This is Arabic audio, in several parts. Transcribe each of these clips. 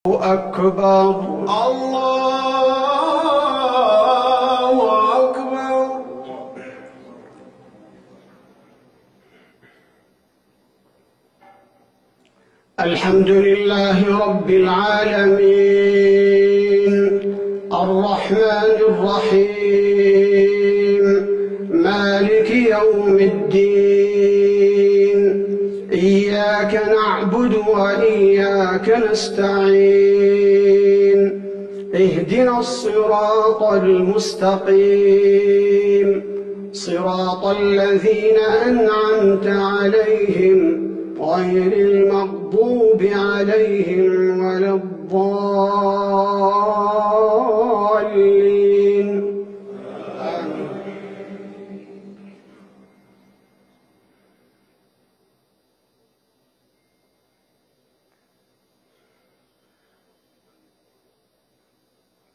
أكبر الله أكبر. الحمد لله رب العالمين الرحمن الرحيم مالك يوم الدين إياك نعبد وإياك نستعين اهدنا الصراط المستقيم صراط الذين أنعمت عليهم غير المغضوب عليهم ولا الضالين.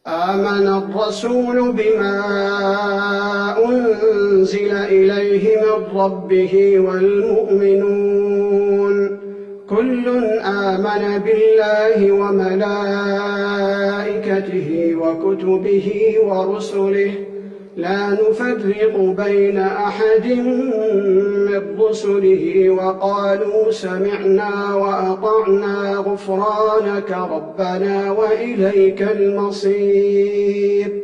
آمن الرسول بما أنزل إليه من ربه والمؤمنون كل آمن بالله وملائكته وكتبه ورسله لا نفرق بين أحد من رسله وقالوا سمعنا وأطعنا غفرانك ربنا وإليك المصير.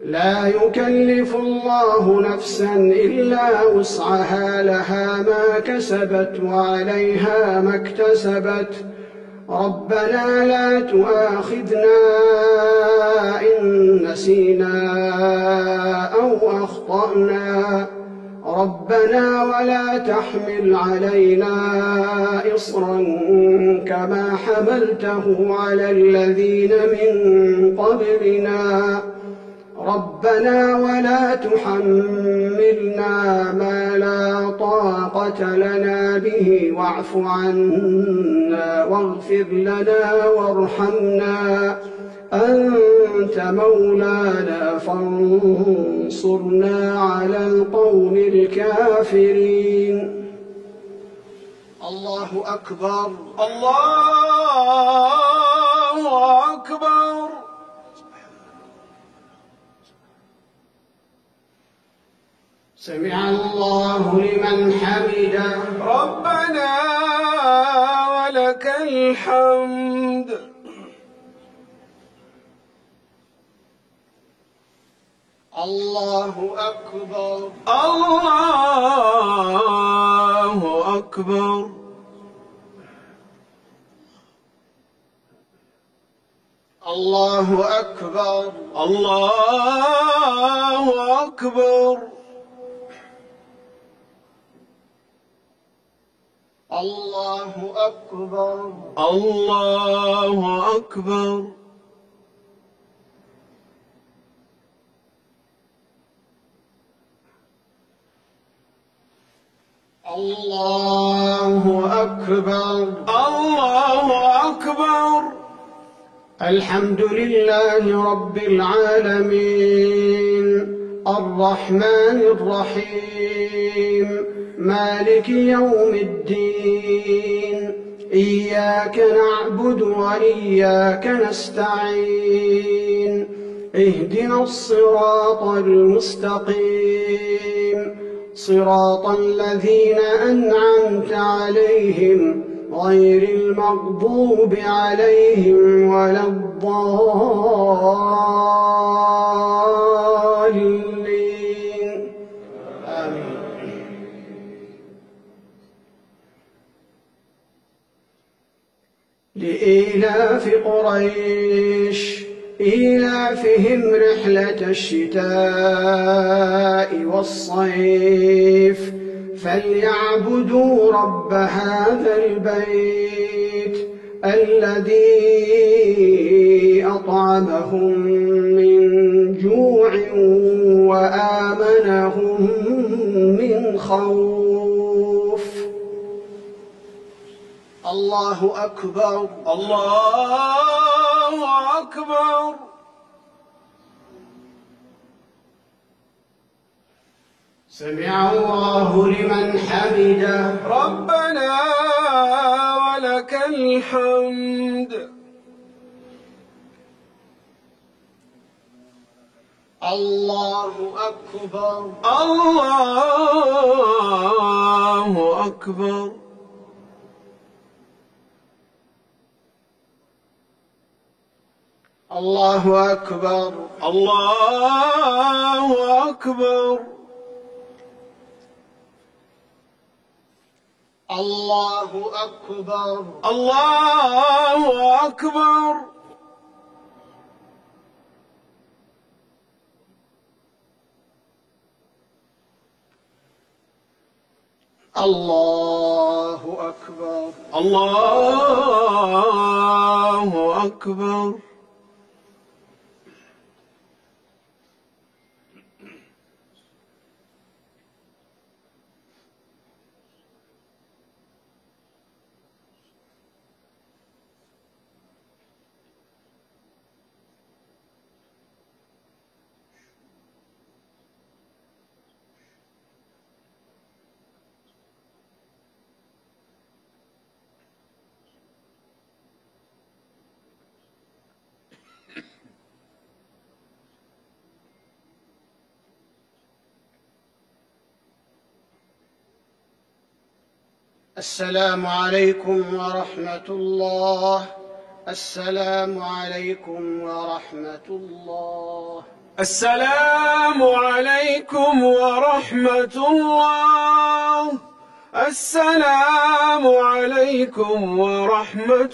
لا يكلف الله نفسا إلا وسعها لها ما كسبت وعليها ما اكتسبت ربنا لا تؤاخذنا إن نسينا أو أخطأنا ربنا ولا تحمل علينا إصرا كما حملته على الذين من قبلنا ربنا ولا تحملنا ما لا طاقة لنا به واعف عنا واغفر لنا وارحمنا أنت مولانا فانصرنا على القوم الكافرين. الله أكبر الله أكبر. سمع الله لمن حمده ربنا ولك الحمد. الله أكبر الله أكبر. الله أكبر الله أكبر. الله أكبر الله أكبر. الله أكبر الله أكبر. الحمد لله رب العالمين الرحمن الرحيم مالك يوم الدين إياك نعبد وإياك نستعين اهدنا الصراط المستقيم صراط الذين أنعمت عليهم غير المغضوب عليهم ولا الضالين. آمين. لإيلاف قريش إيلافهم رحلة الشتاء والصيف فليعبدوا رب هذا البيت الذي أطعمهم من جوع وآمنهم من خوف. الله أكبر الله أكبر. سمع الله لمن حمده ربنا ولك الحمد. الله أكبر. الله أكبر. الله أكبر. الله أكبر. الله أكبر. الله أكبر. الله أكبر. الله أكبر. السلام عليكم ورحمة الله. السلام عليكم ورحمة الله. السلام عليكم ورحمة الله. السلام عليكم ورحمة